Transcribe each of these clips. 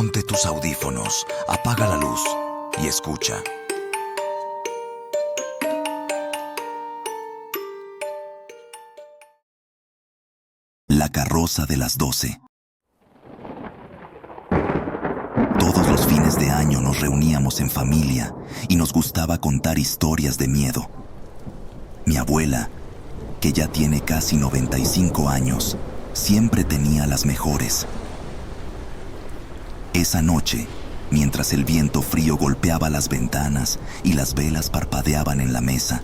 Ponte tus audífonos, apaga la luz y escucha. La carroza de las 12. Todos los fines de año nos reuníamos en familia y nos gustaba contar historias de miedo. Mi abuela, que ya tiene casi 95 años, siempre tenía las mejores. Esa noche, mientras el viento frío golpeaba las ventanas y las velas parpadeaban en la mesa,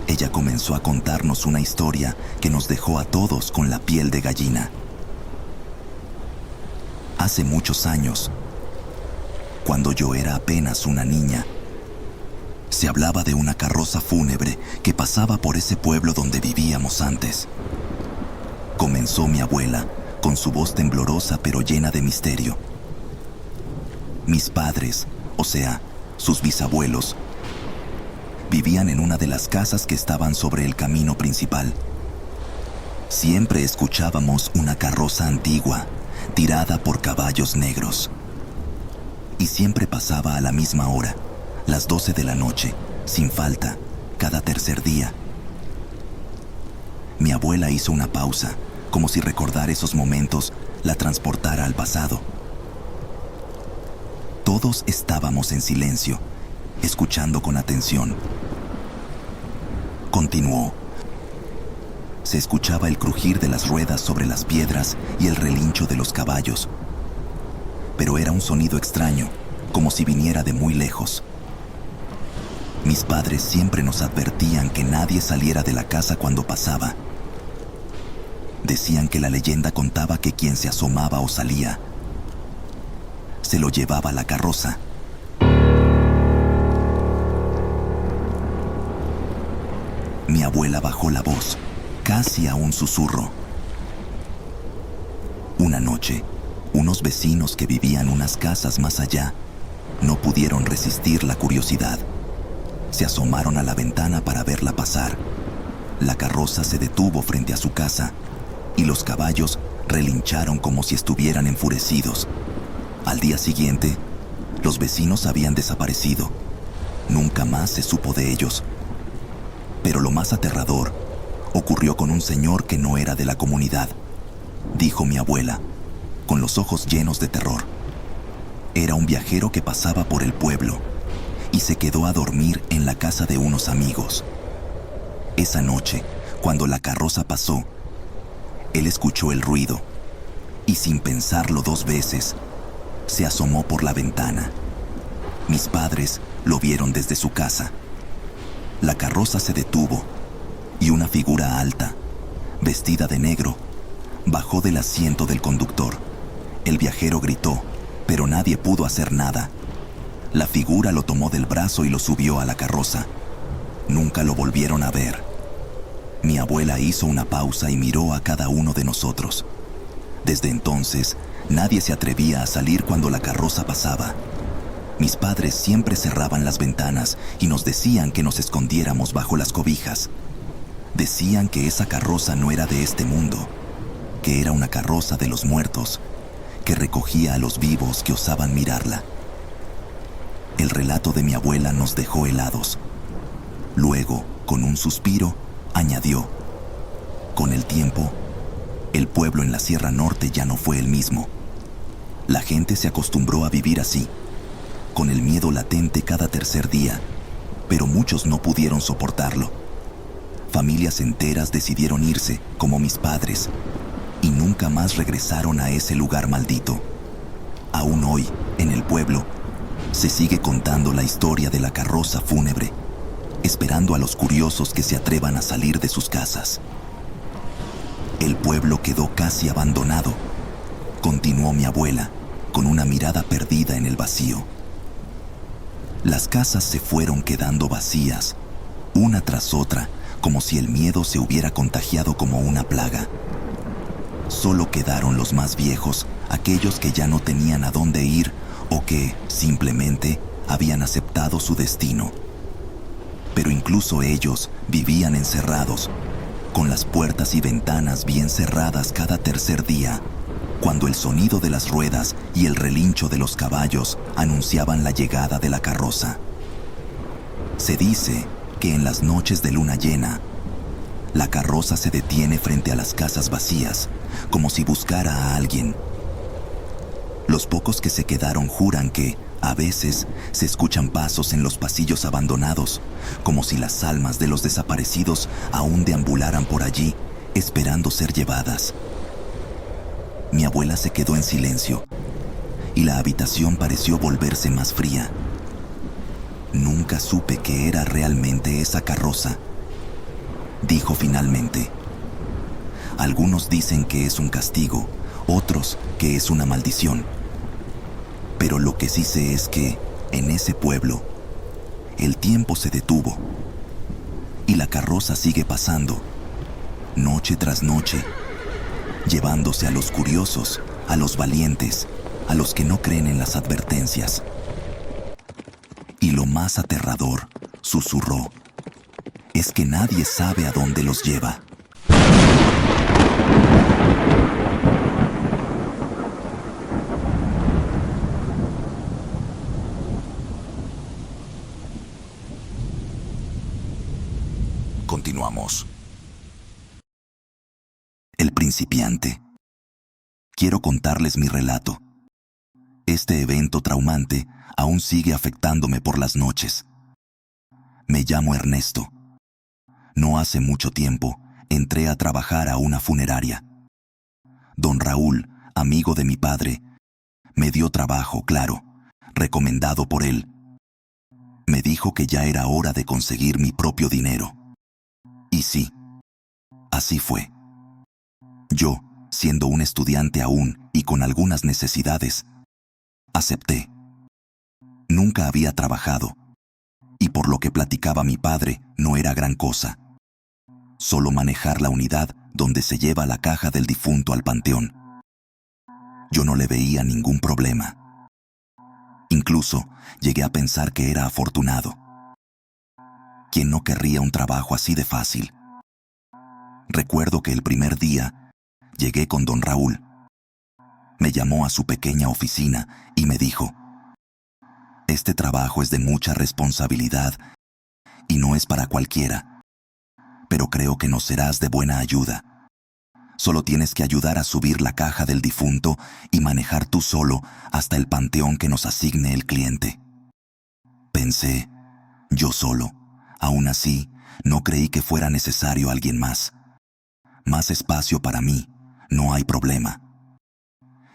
ella comenzó a contarnos una historia que nos dejó a todos con la piel de gallina. Hace muchos años, cuando yo era apenas una niña, se hablaba de una carroza fúnebre que pasaba por ese pueblo donde vivíamos antes. Comenzó mi abuela, con su voz temblorosa pero llena de misterio. Mis padres, o sea, sus bisabuelos, vivían en una de las casas que estaban sobre el camino principal. Siempre escuchábamos una carroza antigua, tirada por caballos negros. Y siempre pasaba a la misma hora, las 12 de la noche, sin falta, cada tercer día. Mi abuela hizo una pausa, como si recordar esos momentos la transportara al pasado. Todos estábamos en silencio, escuchando con atención. Continuó. Se escuchaba el crujir de las ruedas sobre las piedras y el relincho de los caballos. Pero era un sonido extraño, como si viniera de muy lejos. Mis padres siempre nos advertían que nadie saliera de la casa cuando pasaba. Decían que la leyenda contaba que quien se asomaba o salía, se lo llevaba la carroza. Mi abuela bajó la voz, casi a un susurro. Una noche, unos vecinos que vivían unas casas más allá no pudieron resistir la curiosidad. Se asomaron a la ventana para verla pasar. La carroza se detuvo frente a su casa y los caballos relincharon como si estuvieran enfurecidos. Al día siguiente, los vecinos habían desaparecido. Nunca más se supo de ellos. Pero lo más aterrador ocurrió con un señor que no era de la comunidad, dijo mi abuela, con los ojos llenos de terror. Era un viajero que pasaba por el pueblo y se quedó a dormir en la casa de unos amigos. Esa noche, cuando la carroza pasó, él escuchó el ruido y sin pensarlo 2 veces, se asomó por la ventana. Mis padres lo vieron desde su casa. La carroza se detuvo y una figura alta, vestida de negro, bajó del asiento del conductor. El viajero gritó, pero nadie pudo hacer nada. La figura lo tomó del brazo y lo subió a la carroza. Nunca lo volvieron a ver. Mi abuela hizo una pausa y miró a cada uno de nosotros. Desde entonces, nadie se atrevía a salir cuando la carroza pasaba. Mis padres siempre cerraban las ventanas y nos decían que nos escondiéramos bajo las cobijas. Decían que esa carroza no era de este mundo, que era una carroza de los muertos, que recogía a los vivos que osaban mirarla. El relato de mi abuela nos dejó helados. Luego, con un suspiro, añadió: con el tiempo, el pueblo en la Sierra Norte ya no fue el mismo. La gente se acostumbró a vivir así, con el miedo latente cada tercer día, pero muchos no pudieron soportarlo. Familias enteras decidieron irse, como mis padres, y nunca más regresaron a ese lugar maldito. Aún hoy, en el pueblo, se sigue contando la historia de la carroza fúnebre, esperando a los curiosos que se atrevan a salir de sus casas. El pueblo quedó casi abandonado, continuó mi abuela, con una mirada perdida en el vacío. Las casas se fueron quedando vacías, una tras otra, como si el miedo se hubiera contagiado como una plaga. Solo quedaron los más viejos, aquellos que ya no tenían a dónde ir o que, simplemente, habían aceptado su destino. Pero incluso ellos vivían encerrados, con las puertas y ventanas bien cerradas cada tercer día, cuando el sonido de las ruedas y el relincho de los caballos anunciaban la llegada de la carroza. Se dice que en las noches de luna llena, la carroza se detiene frente a las casas vacías, como si buscara a alguien. Los pocos que se quedaron juran que, a veces, se escuchan pasos en los pasillos abandonados, como si las almas de los desaparecidos aún deambularan por allí, esperando ser llevadas. Mi abuela se quedó en silencio, y la habitación pareció volverse más fría. Nunca supe qué era realmente esa carroza, dijo finalmente. Algunos dicen que es un castigo, otros que es una maldición. Pero lo que sí sé es que, en ese pueblo, el tiempo se detuvo y la carroza sigue pasando, noche tras noche, llevándose a los curiosos, a los valientes, a los que no creen en las advertencias. Y lo más aterrador, susurró, es que nadie sabe a dónde los lleva. Continuamos. El principiante. Quiero contarles mi relato. Este evento traumante aún sigue afectándome por las noches. Me llamo Ernesto. No hace mucho tiempo entré a trabajar a una funeraria. Don Raúl, amigo de mi padre, me dio trabajo, claro, recomendado por él. Me dijo que ya era hora de conseguir mi propio dinero. Y sí, así fue. Yo, siendo un estudiante aún y con algunas necesidades, acepté. Nunca había trabajado, y por lo que platicaba mi padre, no era gran cosa. Solo manejar la unidad donde se lleva la caja del difunto al panteón. Yo no le veía ningún problema. Incluso llegué a pensar que era afortunado. ¿Quién no querría un trabajo así de fácil? Recuerdo que el primer día llegué con don Raúl. Me llamó a su pequeña oficina y me dijo: este trabajo es de mucha responsabilidad y no es para cualquiera, pero creo que nos serás de buena ayuda. Solo tienes que ayudar a subir la caja del difunto y manejar tú solo hasta el panteón que nos asigne el cliente. Pensé, yo solo. Aún así, no creí que fuera necesario alguien más. Más espacio para mí, no hay problema.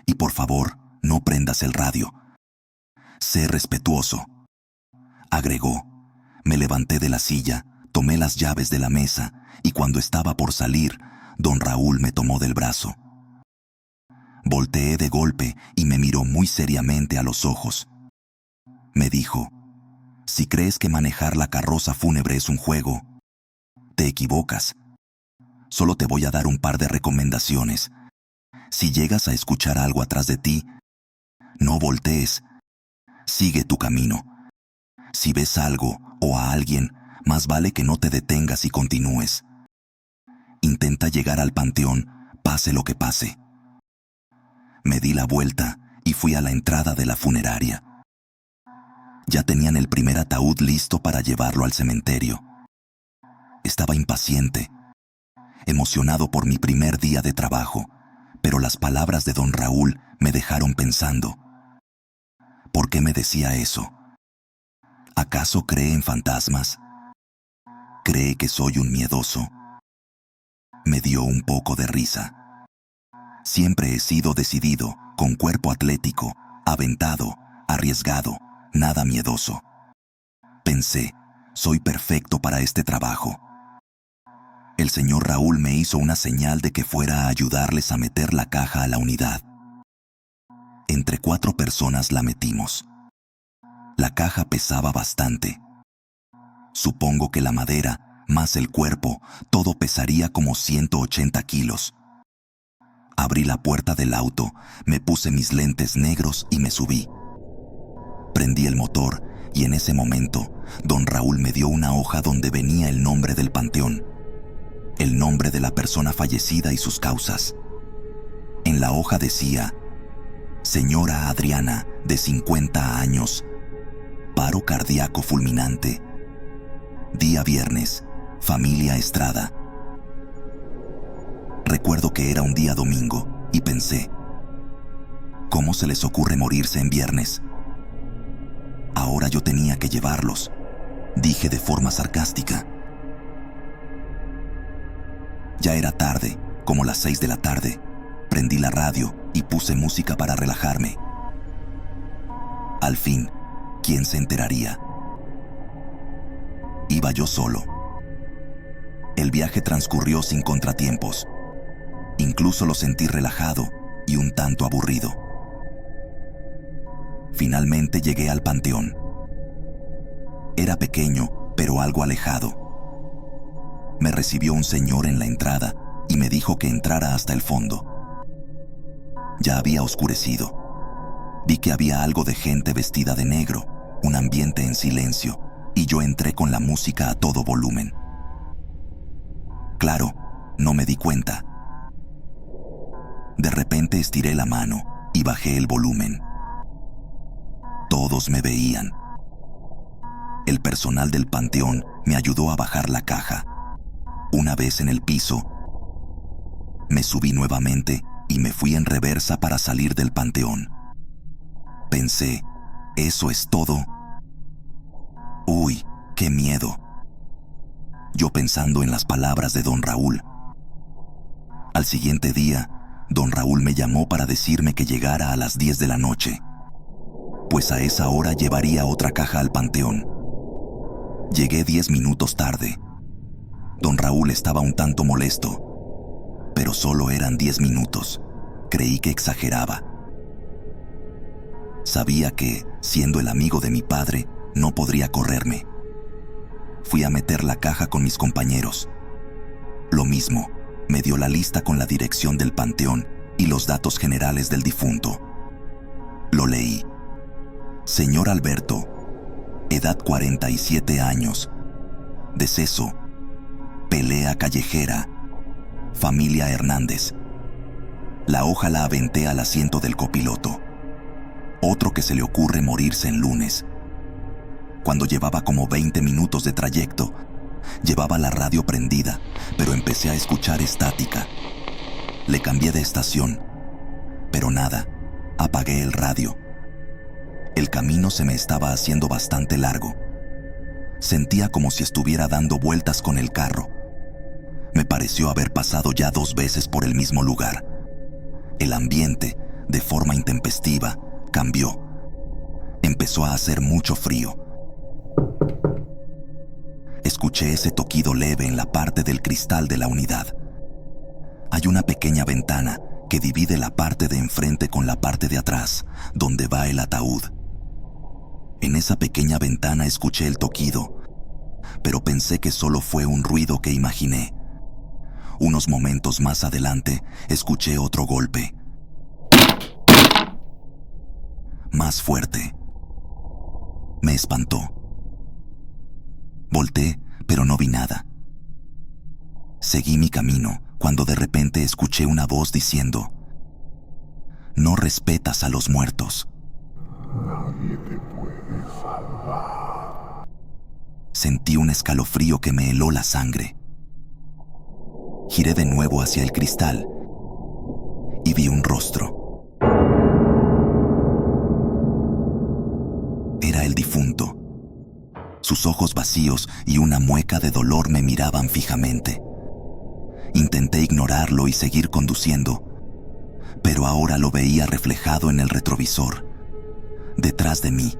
Y por favor, no prendas el radio. Sé respetuoso. Agregó. Me levanté de la silla, tomé las llaves de la mesa y cuando estaba por salir, don Raúl me tomó del brazo. Volteé de golpe y me miró muy seriamente a los ojos. Me dijo: si crees que manejar la carroza fúnebre es un juego, te equivocas. Solo te voy a dar un par de recomendaciones. Si llegas a escuchar algo atrás de ti, no voltees. Sigue tu camino. Si ves algo o a alguien, más vale que no te detengas y continúes. Intenta llegar al panteón, pase lo que pase. Me di la vuelta y fui a la entrada de la funeraria. Ya tenían el primer ataúd listo para llevarlo al cementerio. Estaba impaciente, emocionado por mi primer día de trabajo, pero las palabras de don Raúl me dejaron pensando. ¿Por qué me decía eso? ¿Acaso cree en fantasmas? ¿Cree que soy un miedoso? Me dio un poco de risa. Siempre he sido decidido, con cuerpo atlético, aventado, arriesgado, nada miedoso. Pensé, soy perfecto para este trabajo. El señor Raúl me hizo una señal de que fuera a ayudarles a meter la caja a la unidad. Entre 4 personas la metimos. La caja pesaba bastante. Supongo que la madera, más el cuerpo, todo pesaría como 180 kilos. Abrí la puerta del auto, me puse mis lentes negros y me subí. Prendí el motor y en ese momento, don Raúl me dio una hoja donde venía el nombre del panteón, el nombre de la persona fallecida y sus causas. En la hoja decía: Señora Adriana, de 50 años, paro cardíaco fulminante. Día viernes, familia Estrada. Recuerdo que era un día domingo y pensé: ¿cómo se les ocurre morirse en viernes? Ahora yo tenía que llevarlos, dije de forma sarcástica. Ya era tarde, como las 6 de la tarde. Prendí la radio y puse música para relajarme. Al fin, ¿quién se enteraría? Iba yo solo. El viaje transcurrió sin contratiempos. Incluso lo sentí relajado y un tanto aburrido. Finalmente llegué al panteón. Era pequeño, pero algo alejado. Me recibió un señor en la entrada y me dijo que entrara hasta el fondo. Ya había oscurecido. Vi que había algo de gente vestida de negro, un ambiente en silencio, y yo entré con la música a todo volumen. Claro, no me di cuenta. De repente estiré la mano y bajé el volumen. Todos me veían. El personal del panteón me ayudó a bajar la caja. Una vez en el piso, me subí nuevamente y me fui en reversa para salir del panteón. Pensé, ¿eso es todo? Uy, qué miedo. Yo pensando en las palabras de don Raúl. Al siguiente día, don Raúl me llamó para decirme que llegara a las 10 de la noche, pues a esa hora llevaría otra caja al panteón. Llegué 10 minutos tarde. Don Raúl estaba un tanto molesto, pero solo eran 10 minutos. Creí que exageraba. Sabía que, siendo el amigo de mi padre, no podría correrme. Fui a meter la caja con mis compañeros. Lo mismo, me dio la lista con la dirección del panteón y los datos generales del difunto. Lo leí. Señor Alberto, edad 47 años, deceso, pelea callejera, familia Hernández. La hoja la aventé al asiento del copiloto. Otro que se le ocurre morirse en lunes. Cuando llevaba como 20 minutos de trayecto, llevaba la radio prendida, pero empecé a escuchar estática. Le cambié de estación, pero nada, apagué el radio. El camino se me estaba haciendo bastante largo. Sentía como si estuviera dando vueltas con el carro. Me pareció haber pasado ya 2 veces por el mismo lugar. El ambiente, de forma intempestiva, cambió. Empezó a hacer mucho frío. Escuché ese toquido leve en la parte del cristal de la unidad. Hay una pequeña ventana que divide la parte de enfrente con la parte de atrás, donde va el ataúd. En esa pequeña ventana escuché el toquido, pero pensé que solo fue un ruido que imaginé. Unos momentos más adelante, escuché otro golpe. Más fuerte. Me espantó. Volté, pero no vi nada. Seguí mi camino cuando de repente escuché una voz diciendo: «No respetas a los muertos». Nadie te puede salvar. Sentí un escalofrío que me heló la sangre. Giré de nuevo hacia el cristal y vi un rostro. Era el difunto. Sus ojos vacíos y una mueca de dolor me miraban fijamente. Intenté ignorarlo y seguir conduciendo, pero ahora lo veía reflejado en el retrovisor, detrás de mí.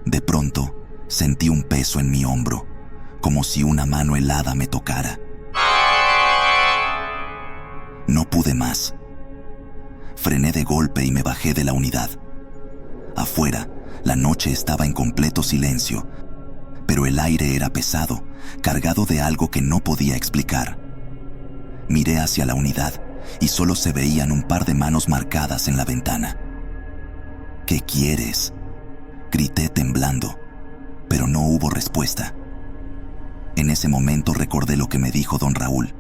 De pronto, sentí un peso en mi hombro, como si una mano helada me tocara. No pude más. Frené de golpe y me bajé de la unidad. Afuera, la noche estaba en completo silencio, pero el aire era pesado, cargado de algo que no podía explicar. Miré hacia la unidad y solo se veían un par de manos marcadas en la ventana. «¿Qué quieres?», grité temblando, pero no hubo respuesta. En ese momento recordé lo que me dijo don Raúl.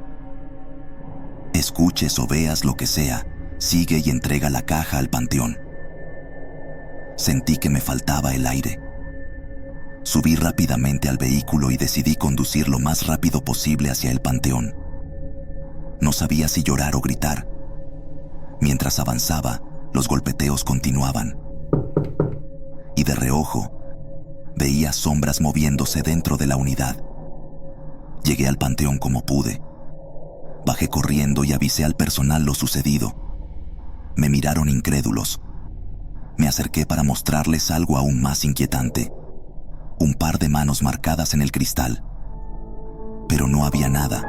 «Escuches o veas lo que sea, Sigue y entrega la caja al panteón. Sentí que me faltaba el aire. Subí rápidamente al vehículo y decidí conducir lo más rápido posible hacia el panteón. No sabía si llorar o gritar. Mientras avanzaba, los golpeteos continuaban. Y de reojo, veía sombras moviéndose dentro de la unidad. Llegué al panteón como pude. Bajé corriendo y avisé al personal lo sucedido. Me miraron incrédulos. Me acerqué para mostrarles algo aún más inquietante. Un par de manos marcadas en el cristal. Pero no había nada.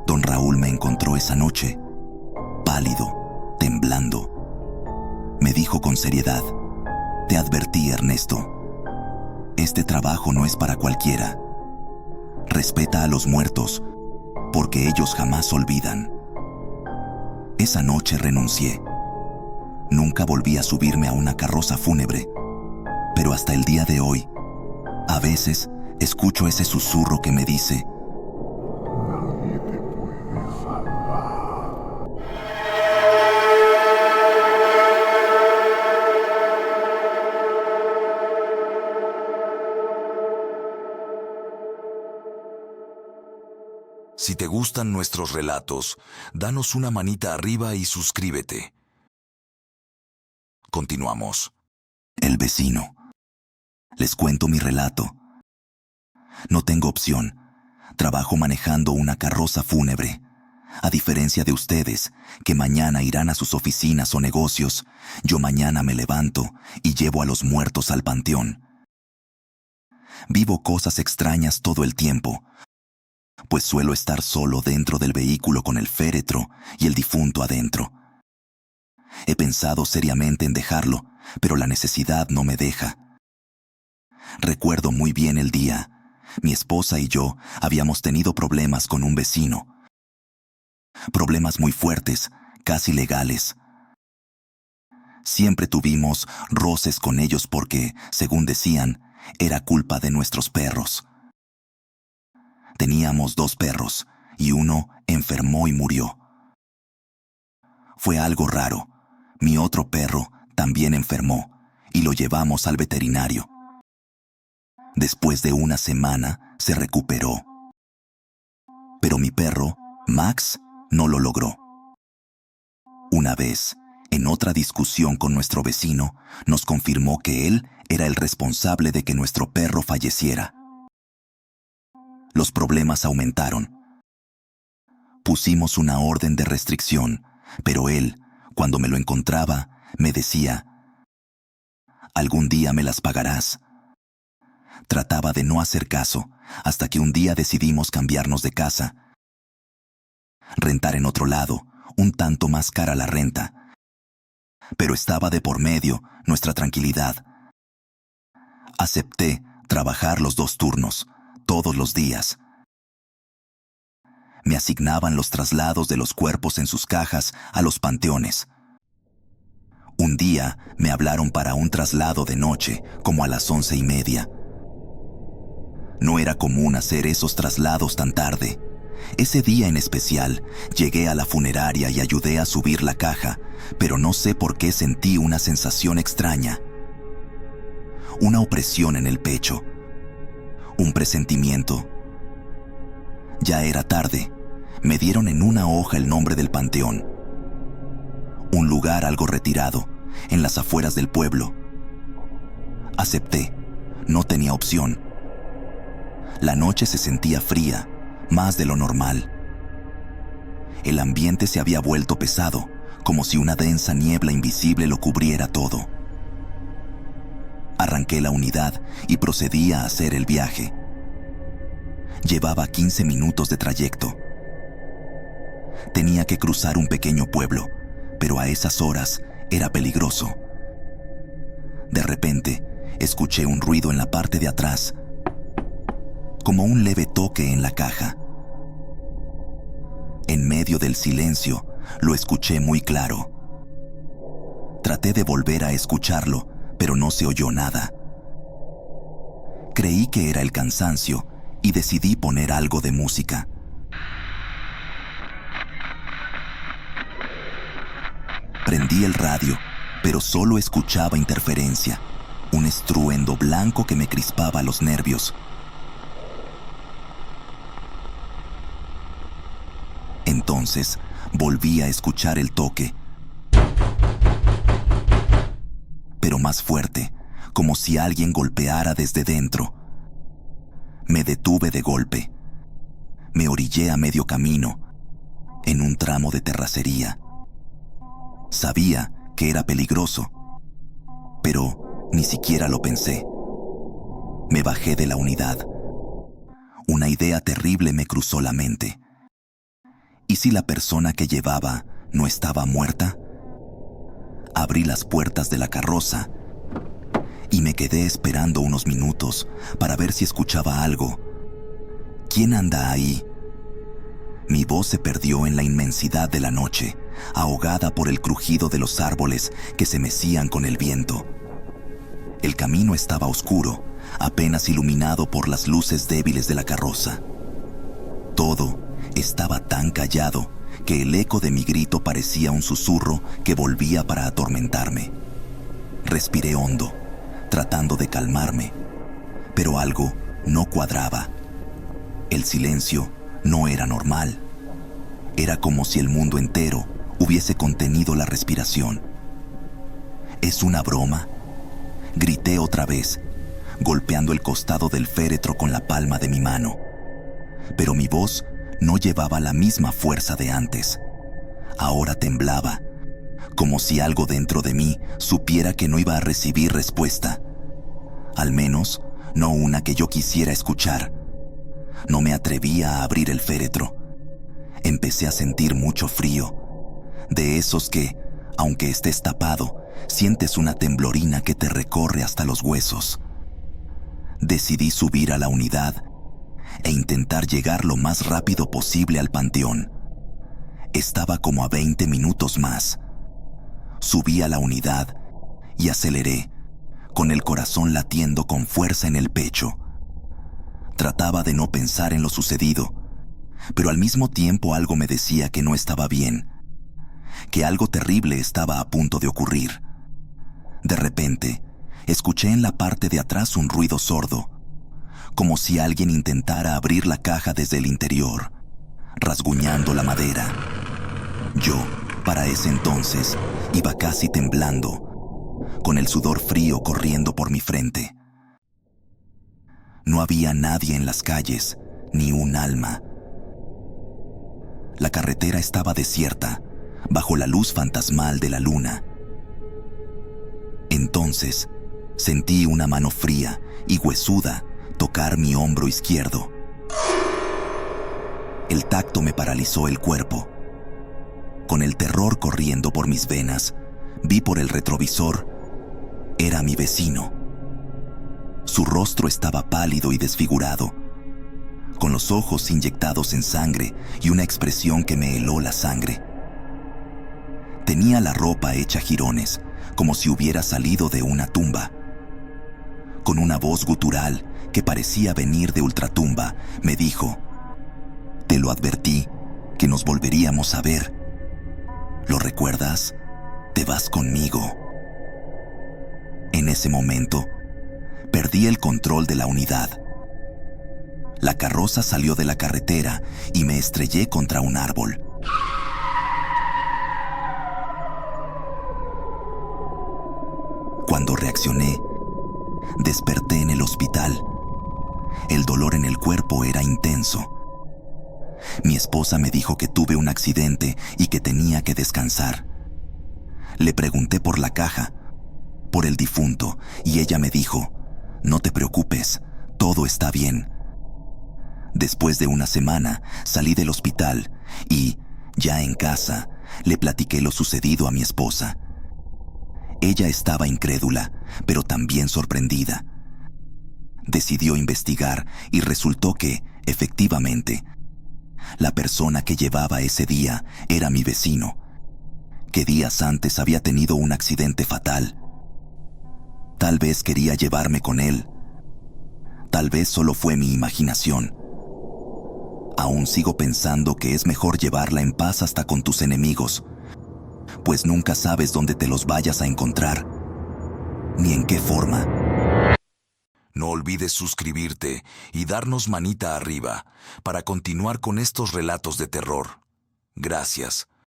Don Raúl me encontró esa noche, pálido, temblando. Me dijo con seriedad: te advertí, Ernesto. Este trabajo no es para cualquiera. Respeta a los muertos, porque ellos jamás olvidan. Esa noche renuncié. Nunca volví a subirme a una carroza fúnebre, pero hasta el día de hoy, a veces escucho ese susurro que me dice: Nadie te puede salvar. Si te gustan nuestros relatos, danos una manita arriba y suscríbete. Continuamos. El vecino. Les cuento mi relato. No tengo opción. Trabajo manejando una carroza fúnebre. A diferencia de ustedes, que mañana irán a sus oficinas o negocios, yo mañana me levanto y llevo a los muertos al panteón. Vivo cosas extrañas todo el tiempo, pues suelo estar solo dentro del vehículo con el féretro y el difunto adentro. He pensado seriamente en dejarlo, pero la necesidad no me deja. Recuerdo muy bien el día. Mi esposa y yo habíamos tenido problemas con un vecino. Problemas muy fuertes, casi legales. Siempre tuvimos roces con ellos porque, según decían, era culpa de nuestros perros. Teníamos 2 perros y uno enfermó y murió. Fue algo raro. Mi otro perro también enfermó y lo llevamos al veterinario. Después de una semana se recuperó. Pero mi perro, Max, no lo logró. Una vez, en otra discusión con nuestro vecino, nos confirmó que él era el responsable de que nuestro perro falleciera. Los problemas aumentaron. Pusimos una orden de restricción, pero él, cuando me lo encontraba, me decía: algún día me las pagarás. Trataba de no hacer caso, hasta que un día decidimos cambiarnos de casa. Rentar en otro lado, un tanto más cara la renta. Pero estaba de por medio nuestra tranquilidad. Acepté trabajar los 2 turnos, todos los días. Me asignaban los traslados de los cuerpos en sus cajas a los panteones. Un día me hablaron para un traslado de noche, como a las 11:30. No era común hacer esos traslados tan tarde. Ese día en especial, llegué a la funeraria y ayudé a subir la caja, pero no sé por qué sentí una sensación extraña. Una opresión en el pecho. Un presentimiento. Ya era tarde. Me dieron en una hoja el nombre del panteón. Un lugar algo retirado, en las afueras del pueblo. Acepté. No tenía opción. La noche se sentía fría, más de lo normal. El ambiente se había vuelto pesado, como si una densa niebla invisible lo cubriera todo. Arranqué la unidad y procedí a hacer el viaje. Llevaba 15 minutos de trayecto. Tenía que cruzar un pequeño pueblo, pero a esas horas era peligroso. De repente, escuché un ruido en la parte de atrás, como un leve toque en la caja. En medio del silencio, lo escuché muy claro. Traté de volver a escucharlo, pero no se oyó nada. Creí que era el cansancio y decidí poner algo de música. Prendí el radio, pero solo escuchaba interferencia, un estruendo blanco que me crispaba los nervios. Entonces volví a escuchar el toque, pero más fuerte, como si alguien golpeara desde dentro. Me detuve de golpe. Me orillé a medio camino, en un tramo de terracería. Sabía que era peligroso, pero ni siquiera lo pensé. Me bajé de la unidad. Una idea terrible me cruzó la mente. ¿Y si la persona que llevaba no estaba muerta? Abrí las puertas de la carroza y me quedé esperando unos minutos para ver si escuchaba algo. ¿Quién anda ahí? Mi voz se perdió en la inmensidad de la noche, ahogada por el crujido de los árboles que se mecían con el viento. El camino estaba oscuro, apenas iluminado por las luces débiles de la carroza. Todo estaba tan callado que el eco de mi grito parecía un susurro que volvía para atormentarme. Respiré hondo, tratando de calmarme, pero algo no cuadraba. El silencio no era normal. Era como si el mundo entero hubiese contenido la respiración. ¿Es una broma? Grité otra vez, golpeando el costado del féretro con la palma de mi mano. Pero mi voz no llevaba la misma fuerza de antes. Ahora temblaba, como si algo dentro de mí supiera que no iba a recibir respuesta. Al menos, no una que yo quisiera escuchar. No me atrevía a abrir el féretro. Empecé a sentir mucho frío, de esos que, aunque estés tapado, sientes una temblorina que te recorre hasta los huesos. Decidí subir a la unidad e intentar llegar lo más rápido posible al panteón. Estaba como a 20 minutos más. Subí a la unidad y aceleré, con el corazón latiendo con fuerza en el pecho. Trataba de no pensar en lo sucedido, pero al mismo tiempo algo me decía que no estaba bien, que algo terrible estaba a punto de ocurrir. De repente, escuché en la parte de atrás un ruido sordo, como si alguien intentara abrir la caja desde el interior, rasguñando la madera. Yo, para ese entonces, iba casi temblando, con el sudor frío corriendo por mi frente. No había nadie en las calles, ni un alma. La carretera estaba desierta, bajo la luz fantasmal de la luna. Entonces, sentí una mano fría y huesuda tocar mi hombro izquierdo. El tacto me paralizó el cuerpo. Con el terror corriendo por mis venas, vi por el retrovisor. Era mi vecino. Su rostro estaba pálido y desfigurado, con los ojos inyectados en sangre y una expresión que me heló la sangre. Tenía la ropa hecha jirones, como si hubiera salido de una tumba. Con una voz gutural que parecía venir de ultratumba, me dijo: «Te lo advertí, que nos volveríamos a ver. ¿Lo recuerdas? Te vas conmigo». En ese momento, perdí el control de la unidad. La carroza salió de la carretera y me estrellé contra un árbol. Cuando reaccioné, desperté en el hospital. El dolor en el cuerpo era intenso. Mi esposa me dijo que tuve un accidente y que tenía que descansar. Le pregunté por la caja, por el difunto, y ella me dijo: «No te preocupes, todo está bien». Después de una semana, salí del hospital y, ya en casa, le platiqué lo sucedido a mi esposa. Ella estaba incrédula, pero también sorprendida. Decidió investigar y resultó que, efectivamente, la persona que llevaba ese día era mi vecino, que días antes había tenido un accidente fatal. Tal vez quería llevarme con él. Tal vez solo fue mi imaginación. Aún sigo pensando que es mejor llevarla en paz hasta con tus enemigos, pues nunca sabes dónde te los vayas a encontrar, ni en qué forma. No olvides suscribirte y darnos manita arriba para continuar con estos relatos de terror. Gracias.